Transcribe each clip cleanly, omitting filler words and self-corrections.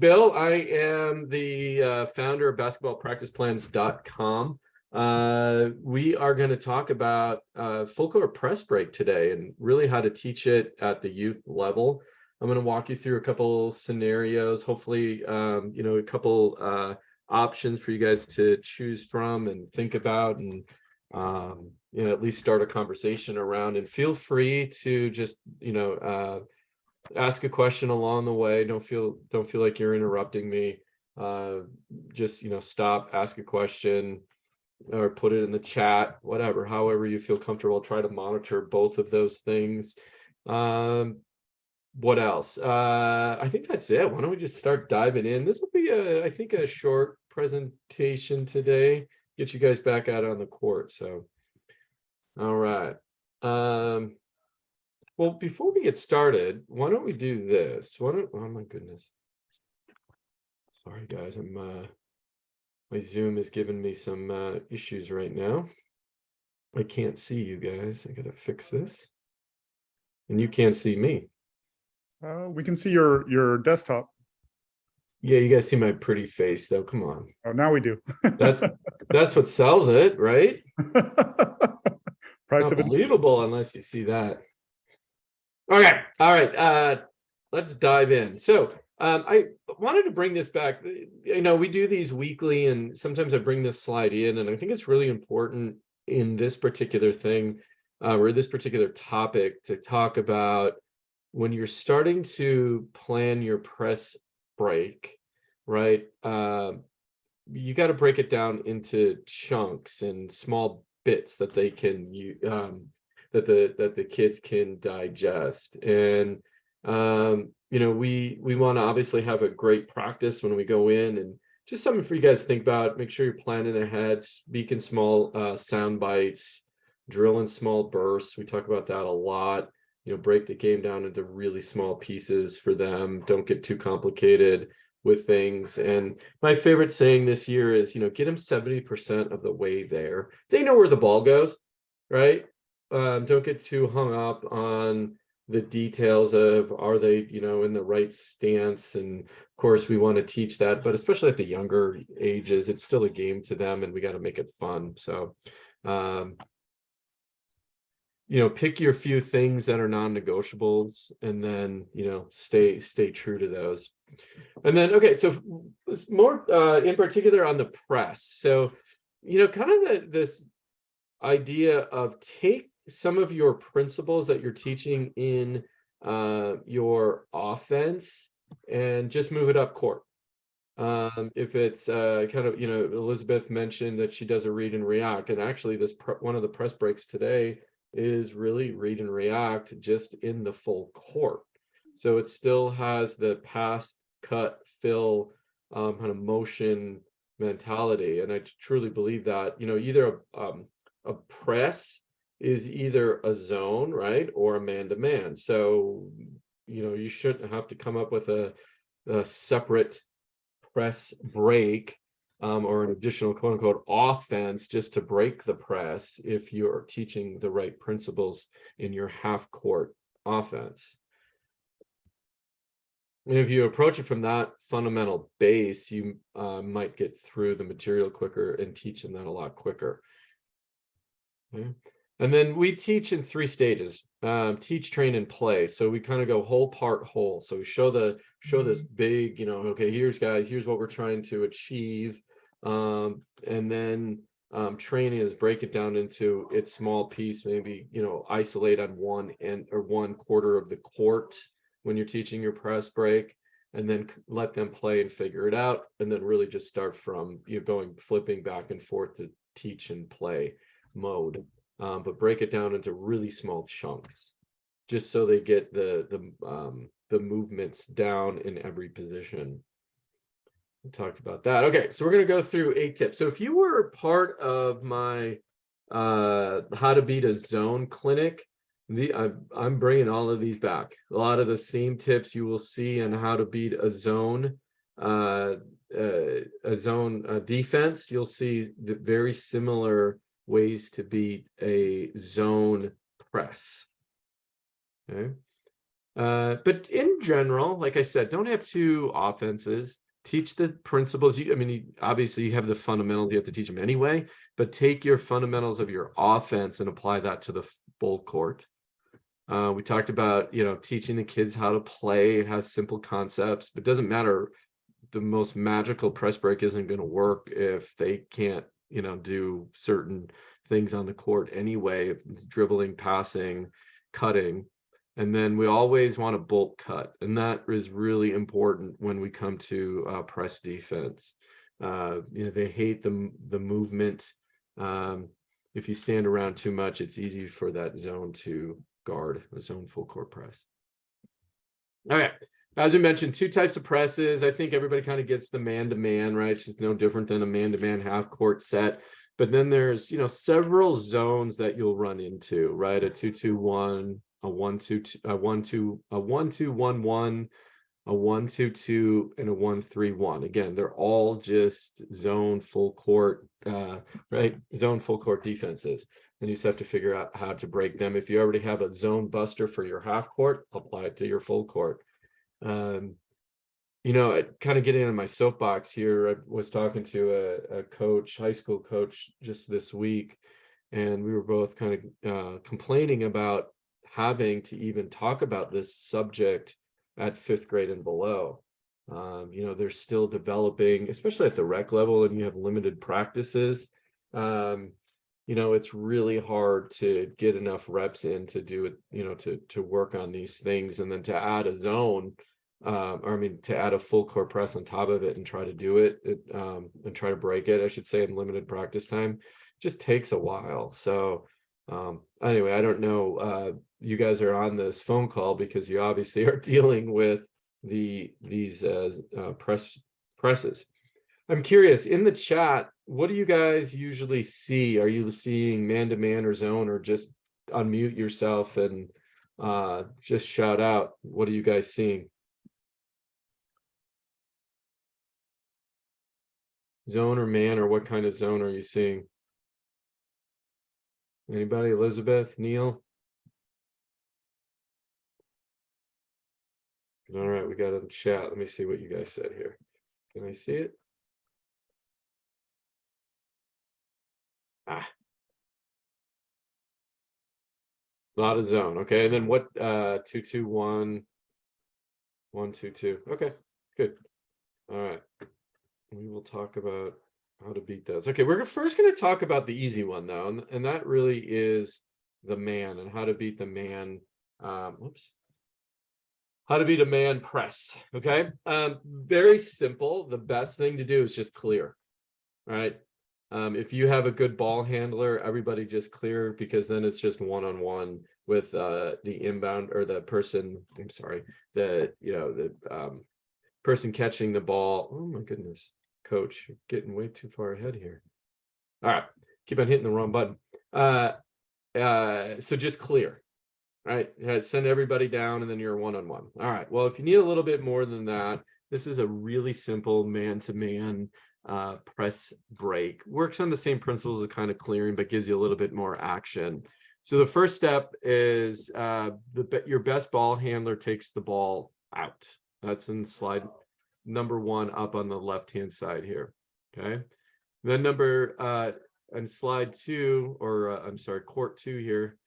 Bill. I am the founder of basketballpracticeplans.com. We are going to talk about full court press break today and really how to teach it at the youth level. I'm going to walk you through a couple scenarios, hopefully, a couple options for you guys to choose from and think about, and at least start a conversation around. And feel free to just ask a question along the way. Don't feel like you're interrupting me. Just stop, ask a question, or put it in the chat, whatever, however you feel comfortable. Try to monitor both of those things. What else? I think that's it. Why don't we just start diving in? This will be I think a short presentation today, get you guys back out on the court. So all right. Well, before we get started, why don't we do this? Oh my goodness. Sorry guys, my Zoom is giving me some issues right now. I can't see you guys. I gotta fix this. And you can't see me. We can see your desktop. Yeah, you guys see my pretty face though. Come on. Oh, now we do. That's what sells it, right? Price It's of unbelievable unless you see that. Okay, all right. Let's dive in. So I wanted to bring this back. We do these weekly, and sometimes I bring this slide in, and I think it's really important in this particular thing, or this particular topic, to talk about when you're starting to plan your press break, right? You got to break it down into chunks and small bits that they can that the kids can digest. And we want to obviously have a great practice when we go in, and just something for you guys to think about. Make sure you're planning ahead, speak in small sound bites, drill in small bursts. We talk about that a lot. Break the game down into really small pieces for them. Don't get too complicated with things. And my favorite saying this year is, get them 70% of the way there. They know where the ball goes, right? Don't get too hung up on the details of, are they, in the right stance? And of course, we want to teach that, but especially at the younger ages, it's still a game to them, and we got to make it fun. So, pick your few things that are non-negotiables, and then, stay true to those. And then, okay, so more in particular on the press. So, kind of this idea of take some of your principles that you're teaching in your offense and just move it up court. If it's Elizabeth mentioned that she does a read and react, and actually one of the press breaks today is really read and react just in the full court. So it still has the pass, cut, fill kind of motion mentality. And I truly believe that, either a press is either a zone, right, or a man-to-man. So, you shouldn't have to come up with a separate press break or an additional quote unquote offense just to break the press if you're teaching the right principles in your half court offense. And if you approach it from that fundamental base, you might get through the material quicker and teach them that a lot quicker. Okay. And then we teach in 3 stages: teach, train, and play. So we kind of go whole, part, whole. So we show this big, okay, here's what we're trying to achieve. And then training is break it down into its small piece, maybe, isolate on one end or 1/4 of the court when you're teaching your press break, and then let them play and figure it out. And then really just start from flipping back and forth to teach and play mode. But break it down into really small chunks, just so they get the movements down in every position. We talked about that. Okay, so we're going to go through 8 tips. So if you were part of my how to beat a zone clinic, I'm bringing all of these back. A lot of the same tips you will see on how to beat a zone defense. You'll see the very similar ways to beat a zone press. Okay. But in general, like I said, don't have two offenses. Teach the principles. Obviously you have the fundamentals, you have to teach them anyway, but take your fundamentals of your offense and apply that to the full court. We talked about, teaching the kids how to play. It has simple concepts, but it doesn't matter. The most magical press break isn't going to work if they can't, do certain things on the court anyway, dribbling, passing, cutting. And then we always want to bolt cut. And that is really important when we come to press defense. They hate the movement. If you stand around too much, it's easy for that zone to guard, a zone full court press. Okay. As we mentioned, two types of presses. I think everybody kind of gets the man-to-man, right? It's just no different than a man-to-man half-court set. But then there's, several zones that you'll run into, right? A 2-2-1, a 1-2-2, a 1-2-1-1, a 1-2-2, and a 1-3-1. Again, they're all just zone full court, right? Zone full court defenses. And you just have to figure out how to break them. If you already have a zone buster for your half court, apply it to your full court. Kind of getting on my soapbox here, I was talking to a coach, high school coach, just this week, and we were both kind of complaining about having to even talk about this subject at 5th grade and below. They're still developing, especially at the rec level, and you have limited practices. It's really hard to get enough reps in to do it, to work on these things, and then to add a zone, to add a full court press on top of it and try to do it, and try to break it, I should say, in limited practice time, just takes a while. So anyway, I don't know, you guys are on this phone call because you obviously are dealing with these presses. I'm curious, in the chat, what do you guys usually see? Are you seeing man-to-man or zone, or just unmute yourself and just shout out? What are you guys seeing? Zone or man, or what kind of zone are you seeing? Anybody? Elizabeth, Neil? All right, we got a chat. Let me see what you guys said here. Can I see it? A lot of zone. Okay, and then what? 2-2-1, 1-2-2. Okay, good. All right, we will talk about how to beat those. Okay, we're first going to talk about the easy one though, and that really is the man, and how to beat the man. How to beat a man press. Okay, very simple. The best thing to do is just clear. All right. If you have a good ball handler, everybody just clear, because then it's just one-on-one with the inbound, or the person, I'm sorry, the person catching the ball. Oh my goodness, coach, you're getting way too far ahead here. All right, keep on hitting the wrong button. So just clear, right? Send everybody down, and then you're one-on-one. All right, well, if you need a little bit more than that, this is a really simple man-to-man press break. Works on the same principles of kind of clearing, but gives you a little bit more action. So the first step is your best ball handler takes the ball out. That's in slide number 1 up on the left-hand side here. Okay. Then on slide 2, or I'm sorry, court 2 here,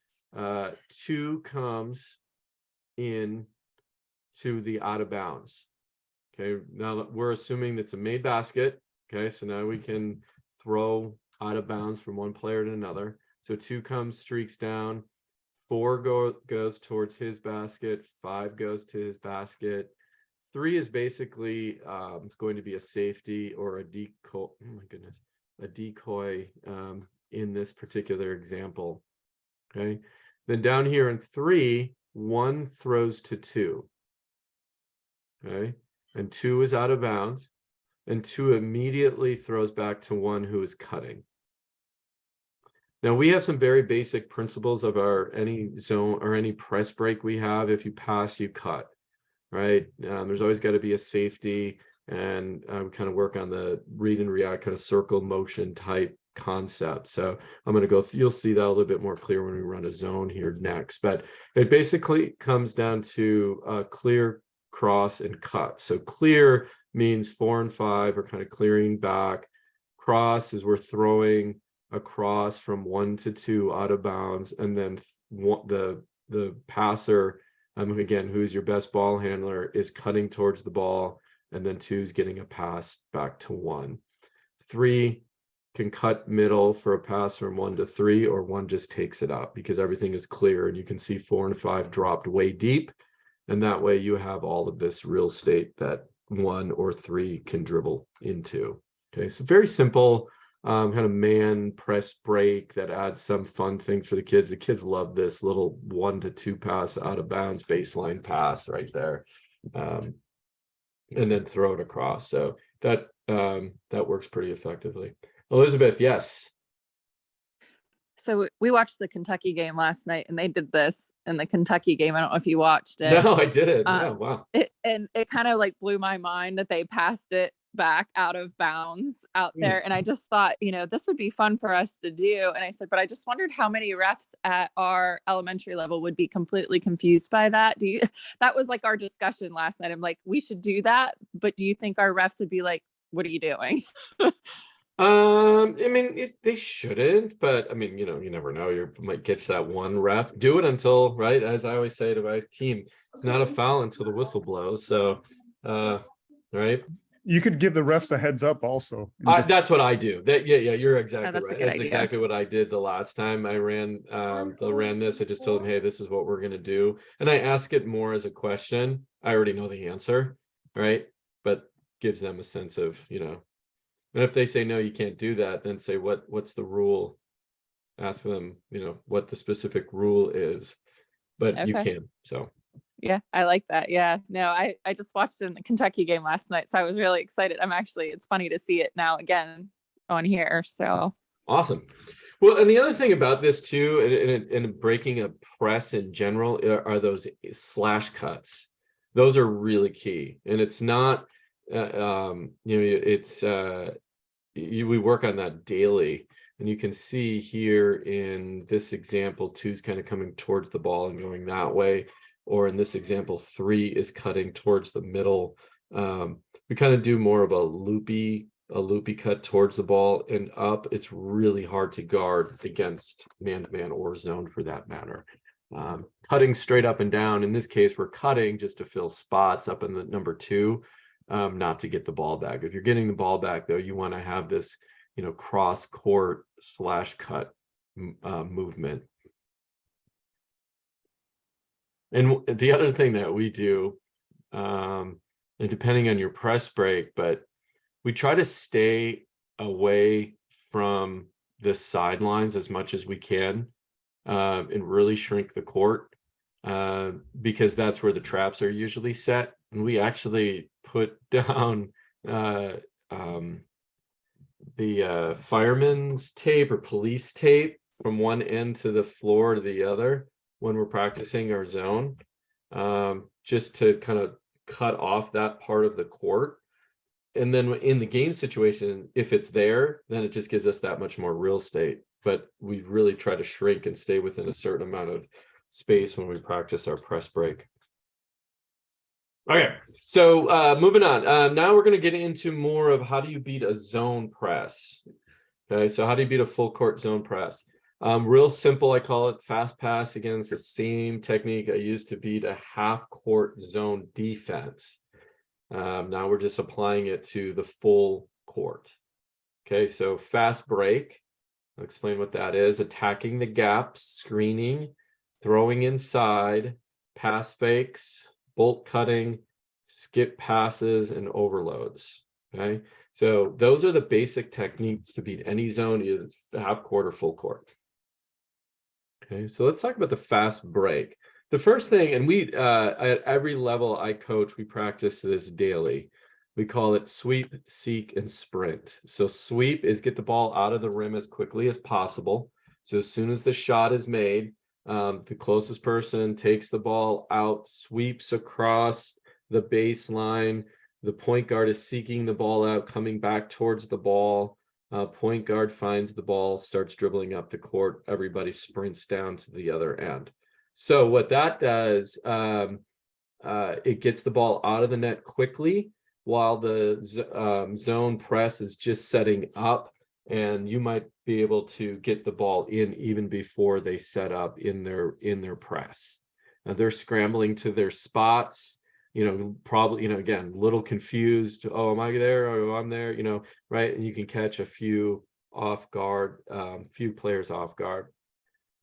2 comes in to the out of bounds. Okay. Now we're assuming it's a made basket. Okay, so now we can throw out of bounds from one player to another. So 2 comes, streaks down, 4 goes towards his basket, 5 goes to his basket. 3 is basically going to be a safety or a decoy. Oh my goodness, a decoy in this particular example. Okay, then down here in 3, 1 throws to 2. Okay, and 2 is out of bounds. And 2 immediately throws back to 1 who is cutting. Now we have some very basic principles of any zone or any press break we have. If you pass, you cut, right? There's always got to be a safety, and we kind of work on the read and react kind of circle motion type concept. So I'm going to go, you'll see that a little bit more clear when we run a zone here next, but it basically comes down to clear, cross, and cut. So clear means 4 and 5 are kind of clearing back. Cross is we're throwing across from 1 to 2 out of bounds, and then the passer, again, who's your best ball handler, is cutting towards the ball, and then 2 is getting a pass back to 1. 3 can cut middle for a pass from 1 to 3, or 1 just takes it up because everything is clear, and you can see 4 and 5 dropped way deep, and that way you have all of this real estate that 1 or 3 can dribble into. Okay, so very simple kind of man press break that adds some fun things for the kids. The kids love this little 1 to 2 pass out of bounds baseline pass right there, and then throw it across. So that works pretty effectively. Elizabeth, yes. So we watched the Kentucky game last night, and they did this in the Kentucky game. I don't know if you watched it. No, I didn't. Yeah, wow. It kind of like blew my mind that they passed it back out of bounds out there. And I just thought, this would be fun for us to do. And I said, but I just wondered how many refs at our elementary level would be completely confused by that. That was like our discussion last night. I'm like, we should do that. But do you think our refs would be like, what are you doing? I mean, they shouldn't, but I mean, you never know. You might catch that one ref. Do it until, right? As I always say to my team, it's not a foul until the whistle blows. So, right. You could give the refs a heads up also. That's what I do. Yeah, you're exactly that's right. a good That's idea. exactly what I did the last time I ran this. I just told them, hey, this is what we're going to do. And I ask it more as a question. I already know the answer, right? But gives them a sense of, and if they say, no, you can't do that, then say, what's the rule? Ask them, what the specific rule is, but you can. So. Yeah, I like that. Yeah, no, I just watched it in the Kentucky game last night, so I was really excited. It's funny to see it now again on here. So awesome. Well, and the other thing about this too, and breaking a press in general, are those slash cuts. Those are really key, and it's not, it's we work on that daily. And you can see here in this example, 2's kind of coming towards the ball and going that way. Or in this example, 3 is cutting towards the middle. We kind of do more of a loopy cut towards the ball and up. It's really hard to guard against man-to-man or zone for that matter. Cutting straight up and down. In this case, we're cutting just to fill spots up in the number 2, not to get the ball back. If you're getting the ball back, though, you want to have this, cross court slash cut movement. And the other thing that we do, and depending on your press break, but we try to stay away from the sidelines as much as we can, and really shrink the court, because that's where the traps are usually set. And we actually put down the fireman's tape or police tape from one end to the floor to the other when we're practicing our zone, just to kind of cut off that part of the court. And then in the game situation, if it's there, then it just gives us that much more real estate. But we really try to shrink and stay within a certain amount of space when we practice our press break. Okay, so moving on. Now we're going to get into more of how do you beat a zone press. Okay, so how do you beat a full court zone press? Real simple, I call it fast pass. Again, it's the same technique I used to beat a half court zone defense. Now we're just applying it to the full court. Okay, so fast break. I'll explain what that is. Attacking the gaps, screening, throwing inside, pass fakes, bolt cutting, skip passes, and overloads. Okay, so those are the basic techniques to beat any zone, either half court or full court. Okay, so let's talk about the fast break. The first thing, and we at every level I coach, we practice this daily. We call it sweep, seek, and sprint. So sweep is get the ball out of the rim as quickly as possible. So as soon as the shot is made, the closest person takes the ball out, sweeps across the baseline. The point guard is seeking the ball out, coming back towards the ball. Point guard finds the ball, starts dribbling up the court. Everybody sprints down to the other end. So what that does, it gets the ball out of the net quickly while the zone press is just setting up, and you might be able to get the ball in even before they set up in their press. Now they're scrambling to their spots, probably, again, a little confused. Oh, am I there? Oh, I'm there, right? And you can catch a few off guard, few players off guard.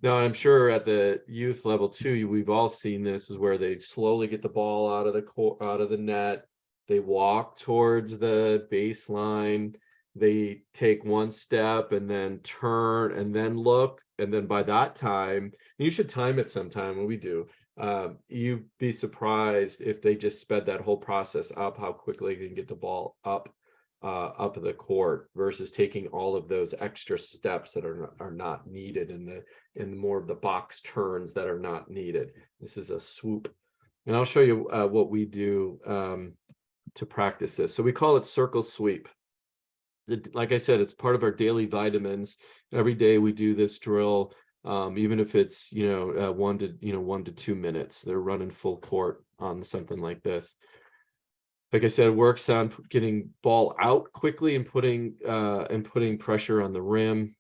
Now, I'm sure at the youth level too, we've all seen this, is where they slowly get the ball out of the net. They walk towards the baseline. They take one step and then turn and then look. And then by that time, you should time it sometime when we do. You'd be surprised if they just sped that whole process up, how quickly they can get the ball up the court versus taking all of those extra steps that are not needed in more of the box turns that are not needed. This is a swoop. And I'll show you what we do to practice this. So we call it circle sweep. Like I said, it's part of our daily vitamins. Every day we do this drill, even if it's 1 to 2 minutes. They're running full court on something like this. Like I said, it works on getting ball out quickly and putting pressure on the rim.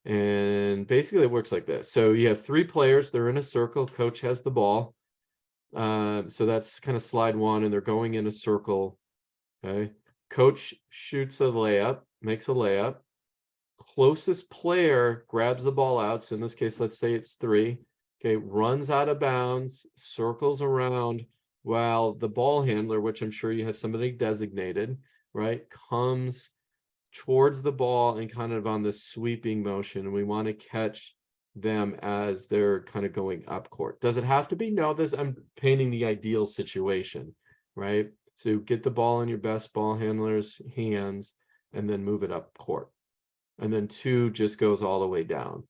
And basically it works like this. So you have 3 players, they're in a circle, coach has the ball. So that's kind of slide 1, and they're going in a circle. Okay. Coach shoots a layup, makes a layup. Closest player grabs the ball out. So in this case, let's say it's 3. Okay, runs out of bounds, circles around, while the ball handler, which I'm sure you had somebody designated, right, comes towards the ball and kind of on this sweeping motion. And we want to catch them as they're kind of going up court. Does it have to be? No, I'm painting the ideal situation, right? So get the ball in your best ball handler's hands and then move it up court. And then 2 just goes all the way down.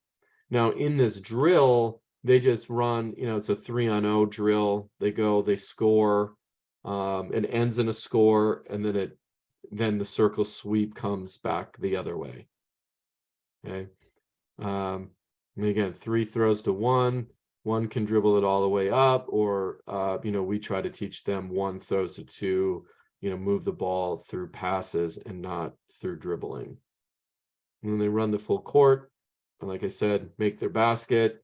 Now in this drill, they just run, it's a 3-on-0 drill. They go, they score, it ends in a score, and then the circle sweep comes back the other way. Okay. And again, 3 throws to 1. 1 can dribble it all the way up, or we try to teach them 1 throws to 2, move the ball through passes and not through dribbling. And then they run the full court, and like I said, make their basket.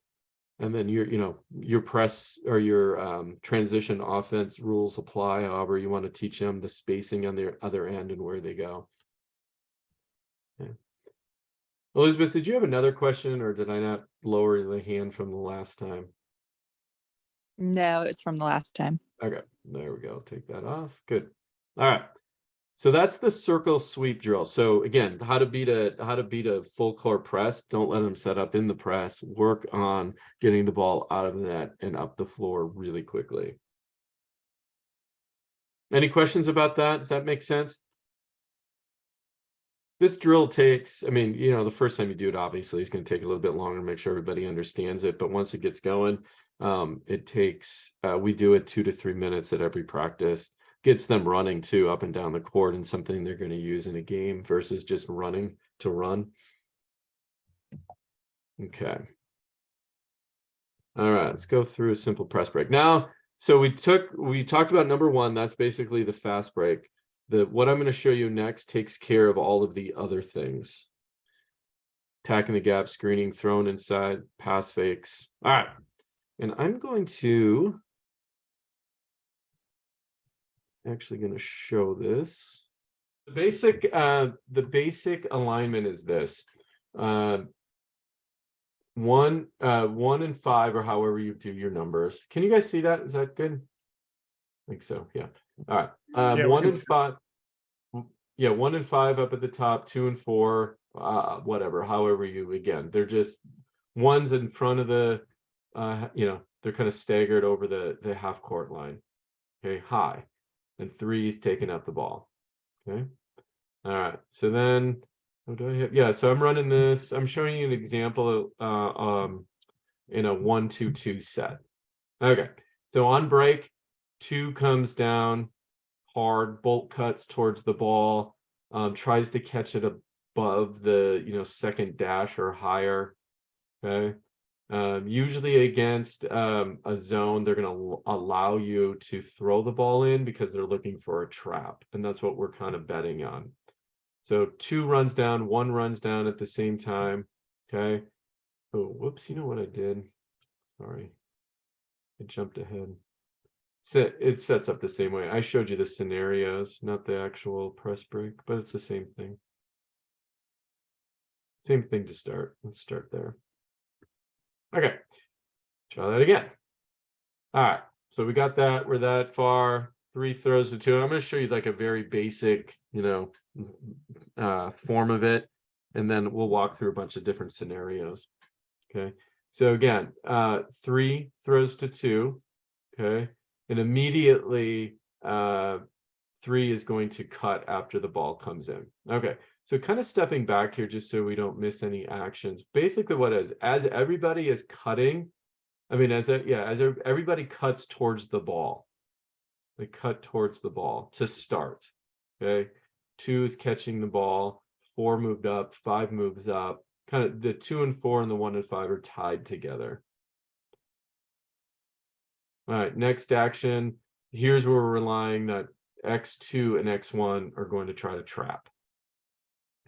And then your press or your transition offense rules apply. However you want to teach them the spacing on the other end and where they go. Okay. Elizabeth, did you have another question, or did I not lower the hand from the last time? No, it's from the last time. Okay, there we go. Take that off. Good. All right. So that's the circle sweep drill. So again, how to beat a full court press. Don't let them set up in the press. Work on getting the ball out of the net and up the floor really quickly. Any questions about that? Does that make sense? This drill takes, the first time you do it, obviously, it's going to take a little bit longer to make sure everybody understands it. But once it gets going, it takes, we do it 2 to 3 minutes at every practice. Gets them running too, up and down the court, and something they're going to use in a game versus just running to run. Okay. All right, let's go through a simple press break. Now, so we talked about number 1, that's basically the fast break. What I'm going to show you next takes care of all of the other things. Attacking the gap, screening, thrown inside, pass fakes. All right. And I'm going to actually going to show this. The basic alignment is this. 1 and 5, or however you do your numbers. Can you guys see that? Is that good? I think so. Yeah. All right. Yeah, 1 and 5. Yeah, 1 and 5 up at the top, 2 and 4, whatever. However again, they're just 1's in front of the, they're kind of staggered over the half court line. Okay, high. And 3's taking up the ball. Okay. All right. So then, what do I have? Yeah. So I'm running this. I'm showing you an example in a 1-2-2 set. Okay. So on break, 2 comes down hard, bolt cuts towards the ball, tries to catch it above the, second dash or higher. Okay. Usually against a zone, they're going to allow you to throw the ball in because they're looking for a trap. And that's what we're kind of betting on. So 2 runs down, 1 runs down at the same time. Okay. Oh, whoops. You know what I did? Sorry. I jumped ahead. It sets up the same way. I showed you the scenarios, not the actual press break, but it's the same thing. Same thing to start. Let's start there. Okay. Try that again. All right. So we got that. We're that far. 3 throws to 2. I'm going to show you like a very basic, form of it. And then we'll walk through a bunch of different scenarios. Okay. So again, 3 throws to 2. Okay. And immediately 3 is going to cut after the ball comes in. Okay. So kind of stepping back here just so we don't miss any actions. Basically what is, as everybody is cutting, as everybody cuts towards the ball. They cut towards the ball to start. Okay. 2 is catching the ball, 4 moved up, 5 moves up. Kind of the 2 and 4 and the 1 and 5 are tied together. All right, next action. Here's where we're relying that X2 and X1 are going to try to trap.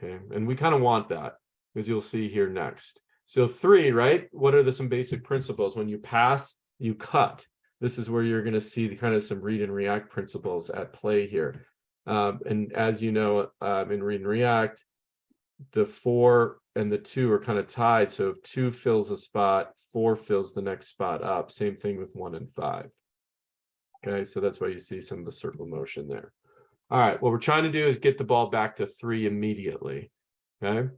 Okay, and we kind of want that, as you'll see here next. So 3, right? What are some basic principles? When you pass, you cut. This is where you're going to see the kind of some read and react principles at play here. And as you know, in read and react, the 4 and the 2 are kind of tied. So if 2 fills a spot, 4 fills the next spot up. Same thing with 1 and 5. Okay, so that's why you see some of the circle motion there. All right, what we're trying to do is get the ball back to 3 immediately. Okay.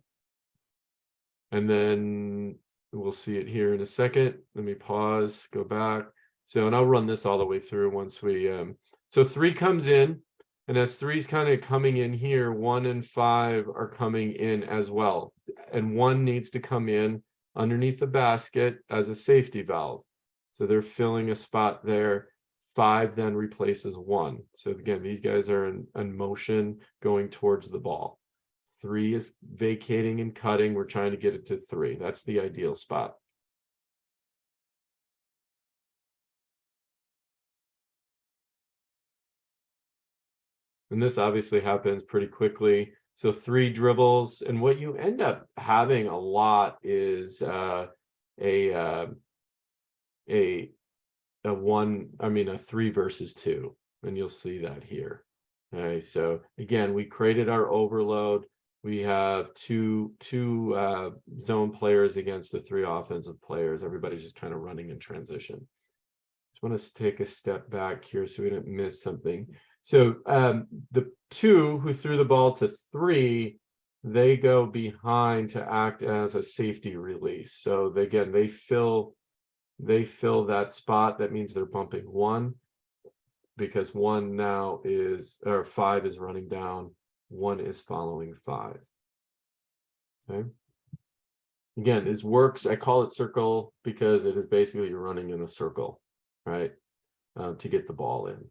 And then we'll see it here in a second. Let me pause, go back. So, and I'll run this all the way through once we, so 3 comes in. And as 3 is kind of coming in here, 1 and 5 are coming in as well. And 1 needs to come in underneath the basket as a safety valve. So they're filling a spot there. 5 then replaces 1. So again, these guys are in motion going towards the ball. 3 is vacating and cutting. We're trying to get it to 3. That's the ideal spot. And this obviously happens pretty quickly. So 3 dribbles, and what you end up having a lot is a 3 versus 2, and you'll see that here. Okay, so again, we created our overload. We have two zone players against the 3 offensive players. Everybody's just kind of running in transition. Just want to take a step back here so we don't miss something. So the 2 who threw the ball to 3, they go behind to act as a safety release. So again, they fill that spot. That means they're bumping 1 because 1 now is, or 5 is running down. 1 is following 5. Okay. Again, this works. I call it circle because it is basically you're running in a circle, right? To get the ball in.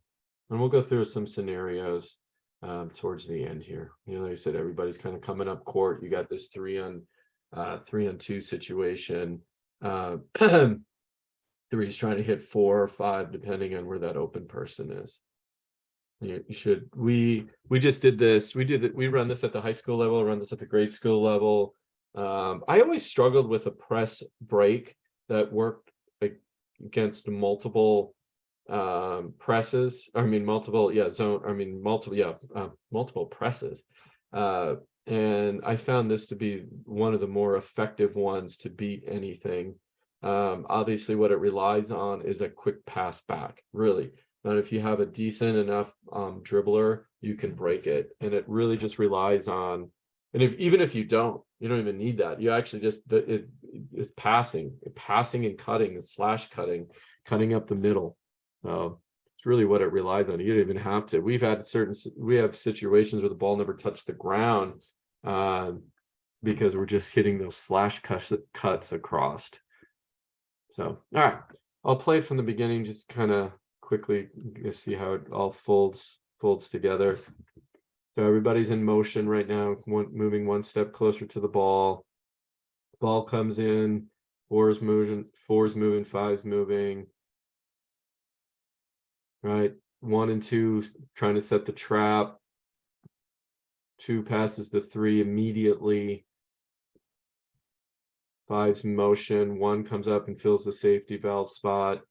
And we'll go through some scenarios towards the end here. Like I said, everybody's kind of coming up court. You got this 3 on 2 situation. 3's trying to hit 4 or 5, depending on where that open person is. We just did this. We run this at the high school level, run this at the grade school level. I always struggled with a press break that worked against multiple presses. Multiple presses. And I found this to be one of the more effective ones to beat anything. Obviously what it relies on is a quick pass back, really. And if you have a decent enough dribbler, you can break it. And it really just relies on, and even if you don't even need that. You actually just, it's passing and cutting, slash cutting up the middle. It's really what it relies on. You don't even have to. We have situations where the ball never touched the ground because we're just hitting those slash cuts across. So, all right, I'll play it from the beginning, just kind of quickly see how it all folds together. So everybody's in motion right now, moving one step closer to the ball. Ball comes in, four's moving, five's moving. Right, 1 and 2 trying to set the trap. 2 passes the 3 immediately. 5's motion, 1 comes up and fills the safety valve spot.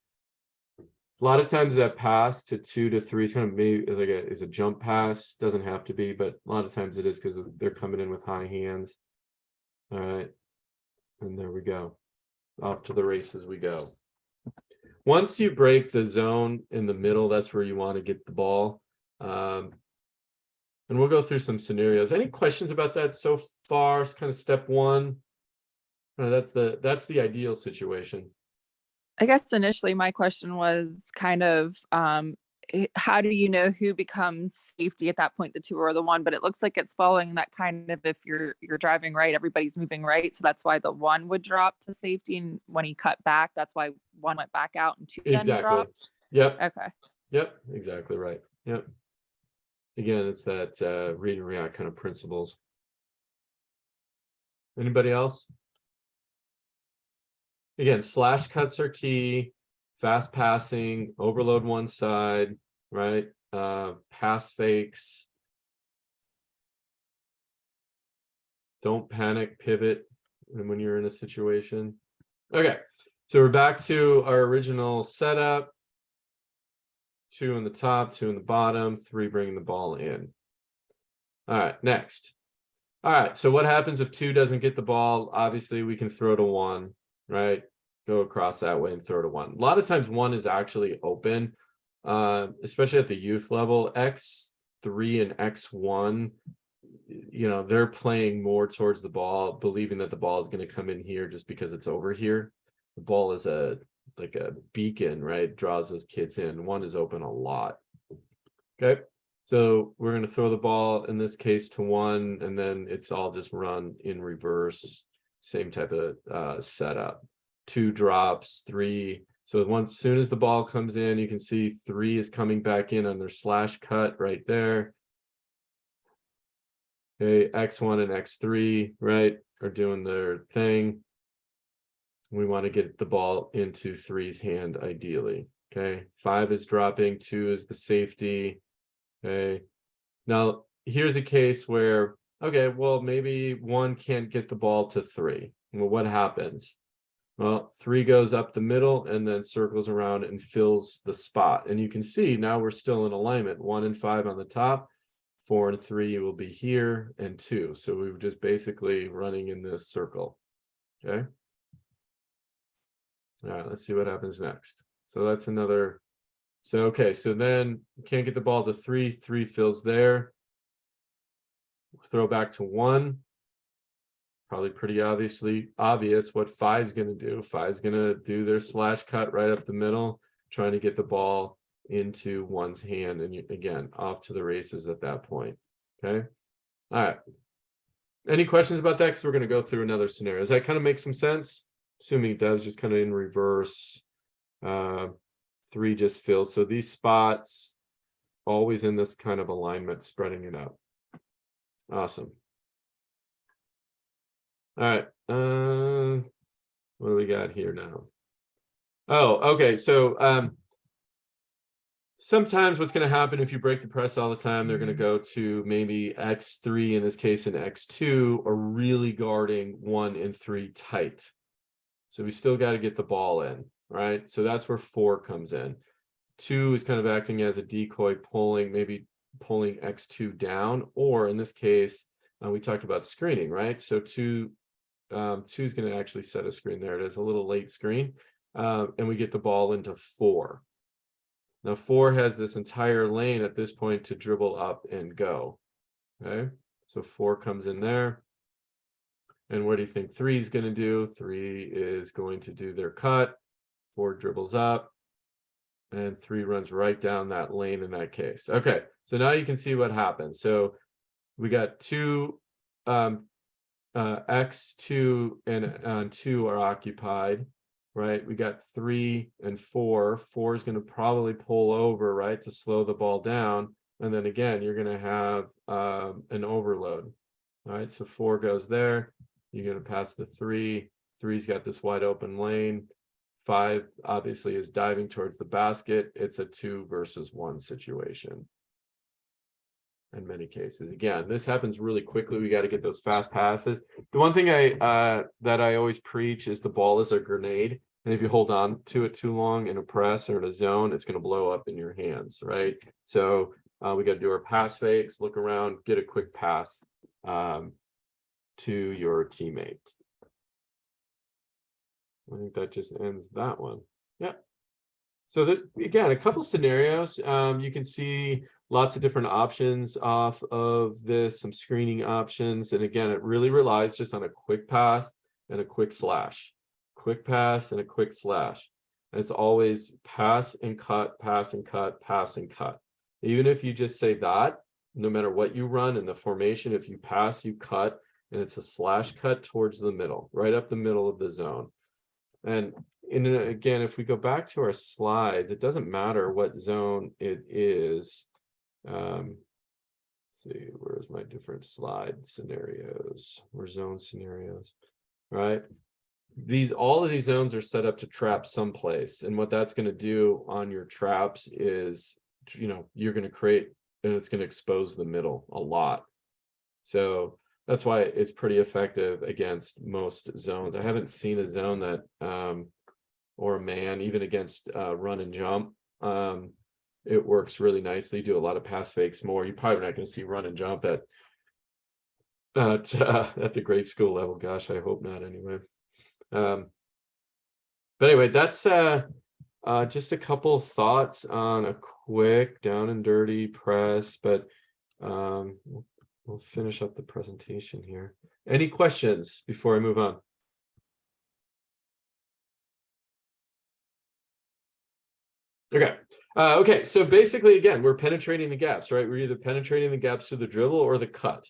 A lot of times that pass to 2 to 3 is kind of maybe like is a jump pass. Doesn't have to be, but a lot of times it is because they're coming in with high hands. All right, and there we go. Off to the races we go. Once you break the zone in the middle, that's where you want to get the ball. And we'll go through some scenarios. Any questions about that so far? It's kind of step one. That's the ideal situation. I guess initially my question was kind of how do you know who becomes safety at that point, the 2 or the 1? But it looks like it's following that kind of, if you're driving right, everybody's moving right, so that's why the 1 would drop to safety, and when he cut back, that's why 1 went back out and 2 then dropped. Yep. Okay. Yep, exactly right. Yep. Again, it's that read and react kind of principles. Anybody else? Again, slash cuts are key. Fast passing, overload one side, right? Pass fakes. Don't panic, pivot when you're in a situation. Okay, so we're back to our original setup. 2 on the top, 2 on the bottom, 3 bringing the ball in. All right, next. All right, so what happens if 2 doesn't get the ball? Obviously, we can throw to 1, right? Go across that way and throw to 1. A lot of times 1 is actually open, especially at the youth level. X3 and X1, you know, they're playing more towards the ball, believing that the ball is going to come in here just because it's over here. The ball is like a beacon, right? Draws those kids in. 1 is open a lot. Okay, so we're going to throw the ball in this case to 1, and then it's all just run in reverse. Same type of setup. 2 drops, 3. So once, as soon as the ball comes in, you can see 3 is coming back in on their slash cut right there. Okay, X1 and X3, right, are doing their thing. We want to get the ball into 3's hand ideally. Okay, 5 is dropping, 2 is the safety. Okay, now here's a case where, okay, well, maybe 1 can't get the ball to 3. Well, what happens? Well, 3 goes up the middle and then circles around and fills the spot. And you can see now we're still in alignment. 1 and 5 on the top, 4 and 3 will be here, and 2. So we were just basically running in this circle. Okay. All right, let's see what happens next. So that's another. So, okay, so then can't get the ball to 3. 3 fills there. Throw back to 1. Probably pretty obvious what 5's going to do. 5's going to do their slash cut right up the middle, trying to get the ball into 1's hand. And again, off to the races at that point. Okay. All right. Any questions about that? Because we're going to go through another scenario. Does that kind of make some sense? Assuming it does, just kind of in reverse. 3 just fills. So these spots always in this kind of alignment, spreading it out. Awesome. All right. What do we got here now? Oh, okay. So sometimes what's going to happen if you break the press all the time, they're going to go to maybe X3 in this case, and X2, or really guarding 1 and 3 tight. So we still got to get the ball in, right? So that's where 4 comes in. 2 is kind of acting as a decoy, maybe pulling X2 down, or in this case, we talked about screening, right? So 2 is going to actually set a screen. There it is, a little late screen, and we get the ball into 4. Now 4 has this entire lane at this point to dribble up and go. Okay, so 4 comes in there. And what do you think 3 is going to do? 3 is going to do their cut. 4 dribbles up, and 3 runs right down that lane in that case. Okay, so now you can see what happens. So we got 2, X2 and 2 are occupied, right? We got 3 and 4. 4 is going to probably pull over, right, to slow the ball down. And then again, you're going to have an overload. All right, so 4 goes there. You're going to pass the 3. 3's got this wide open lane. 5 obviously is diving towards the basket. It's a 2 versus 1 situation. In many cases, again, this happens really quickly. We got to get those fast passes. The one thing that I always preach is the ball is a grenade, and if you hold on to it too long in a press or in a zone, it's going to blow up in your hands, right? So we got to do our pass fakes, look around, get a quick pass to your teammate. I think that just ends that one. Yeah. So that, again, a couple scenarios. You can see lots of different options off of this, some screening options. And again, it really relies just on a quick pass and a quick slash. Quick pass and a quick slash. And it's always pass and cut, pass and cut, pass and cut. Even if you just say that, no matter what you run in the formation, if you pass, you cut, and it's a slash cut towards the middle, right up the middle of the zone. And again, if we go back to our slides, it doesn't matter what zone it is. Let's see, where's my different slide scenarios or zone scenarios, right? All of these zones are set up to trap someplace. And what that's going to do on your traps is, you're going to create, and it's going to expose the middle a lot. So that's why it's pretty effective against most zones. I haven't seen a zone that, or a man, even against run and jump. It works really nicely. Do a lot of pass fakes more. You're probably not going to see run and jump at the grade school level. Gosh, I hope not anyway. But anyway, that's just a couple of thoughts on a quick down and dirty press, but we'll finish up the presentation here. Any questions before I move on? Okay. Okay. So basically, again, we're penetrating the gaps, right? We're either penetrating the gaps through the dribble or the cut,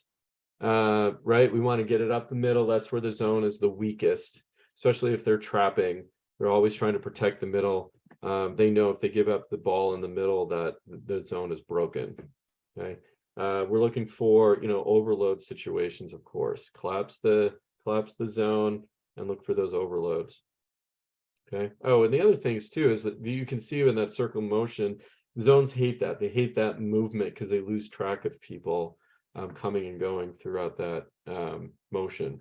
right? We want to get it up the middle. That's where the zone is the weakest, especially if they're trapping. They're always trying to protect the middle. They know if they give up the ball in the middle that the zone is broken. Okay. We're looking for, overload situations, of course. Collapse the zone and look for those overloads. Okay. Oh, and the other things too is that you can see in that circle motion, zones hate that. They hate that movement because they lose track of people coming and going throughout that motion.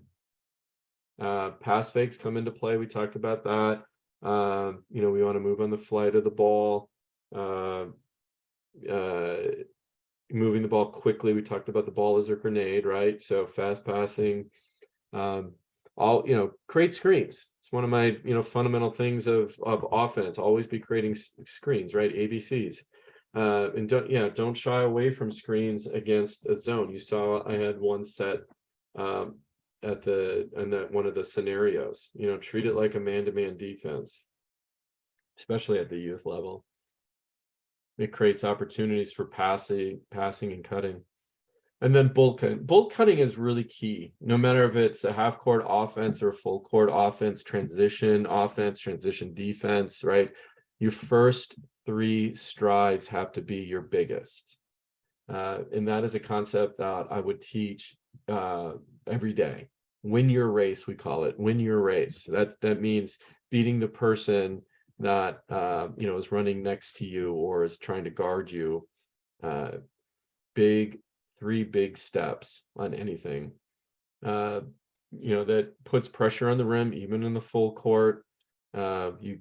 Pass fakes come into play. We talked about that. We want to move on the flight of the ball. Moving the ball quickly. We talked about the ball as a grenade, right? So fast passing, create screens. It's one of my, fundamental things of offense. Always be creating screens, right? ABCs. And don't shy away from screens against a zone. You saw I had one set one of the scenarios. Treat it like a man-to-man defense, especially at the youth level. It creates opportunities for passing and cutting. And then bolt cutting. Bolt cutting is really key. No matter if it's a half court offense or a full court offense, transition defense, right? Your first 3 strides have to be your biggest. And that is a concept that I would teach every day. Win your race, we call it. Win your race. That means beating the person that is running next to you or is trying to guard you. 3 big steps on anything that puts pressure on the rim, even in the full court. You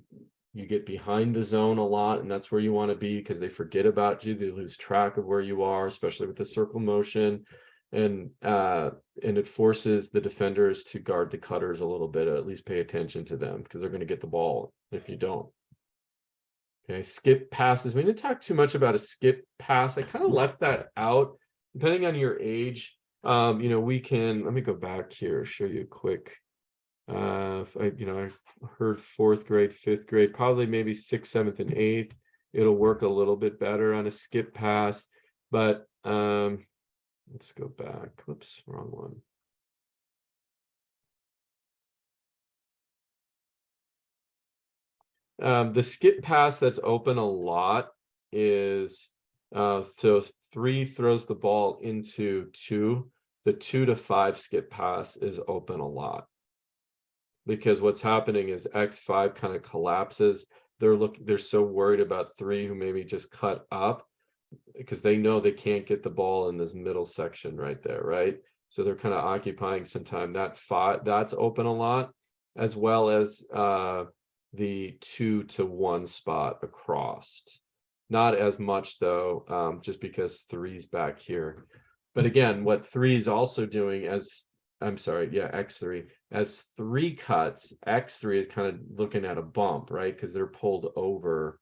get behind the zone a lot, and that's where you want to be because they forget about you. They lose track of where you are, especially with the circle motion. And it forces the defenders to guard the cutters a little bit, or at least pay attention to them because they're going to get the ball if you don't. Okay, skip passes. We didn't talk too much about a skip pass. I kind of left that out. Depending on your age, we can, let me go back here, show you a quick, I heard 4th grade, 5th grade, probably maybe 6th, 7th, and 8th. It'll work a little bit better on a skip pass, but let's go back. Whoops, wrong one. The skip pass that's open a lot is 3 throws the ball into 2, the 2 to 5 skip pass is open a lot. Because what's happening is X5 kind of collapses. They're so worried about 3 who maybe just cut up because they know they can't get the ball in this middle section right there, right? So they're kind of occupying some time. That 5, that's open a lot, as well as the 2 to 1 spot across. Not as much though, just because 3's back here. But again, what 3 is also doing X3, as 3 cuts, X3 is kind of looking at a bump, right? Because they're pulled over.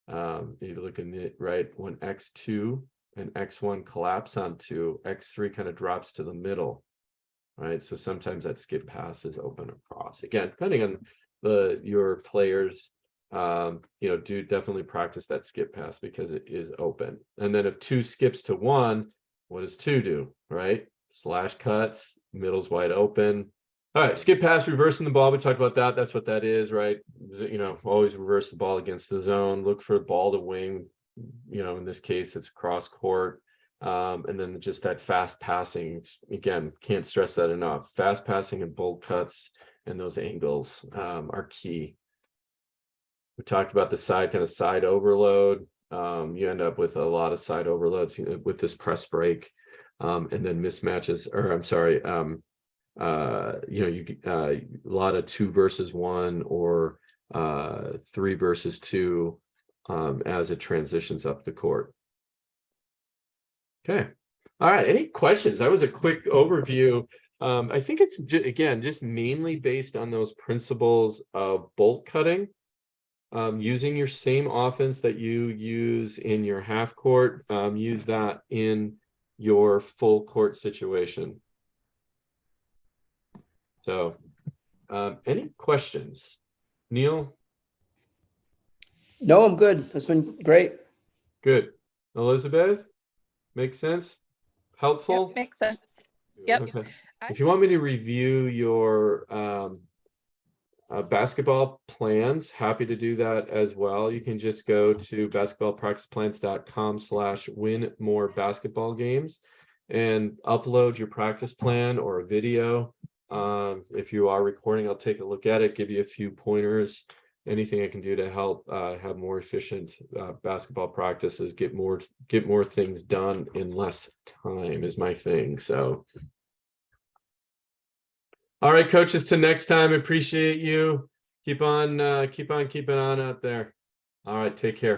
You're looking at right when X2 and X1 collapse onto, X3 kind of drops to the middle, right? So sometimes that skip pass is open across. Again, depending on your players, do definitely practice that skip pass because it is open. And then if 2 skips to 1, what does 2 do, right? Slash cuts, middle's wide open. All right, skip pass, reversing the ball. We talked about that. That's what that is, right? Always reverse the ball against the zone. Look for the ball to wing. In this case, it's cross court. And then just that fast passing. Again, can't stress that enough. Fast passing and bold cuts and those angles are key. We talked about the side overload. You end up with a lot of side overloads with this press break, and then mismatches, or I'm sorry, a lot of 2 versus 1 or 3 versus 2 as it transitions up the court. Okay. All right. Any questions? That was a quick overview. I think it's again just mainly based on those principles of bolt cutting. Using your same offense that you use in your half court, use that in your full court situation. So, any questions? Neil? No, I'm good. That's been great. Good. Elizabeth? Makes sense? Helpful? Yep, makes sense. Yep. Okay. If you want me to review your basketball plans, happy to do that as well. You can just go to basketballpracticeplans.com/win-more-basketball-games and upload your practice plan or a video. If you are recording, I'll take a look at it, give you a few pointers, anything I can do to help have more efficient basketball practices, get more things done in less time is my thing. So all right, coaches, till next time. Appreciate you. Keep on keeping on out there. All right, take care.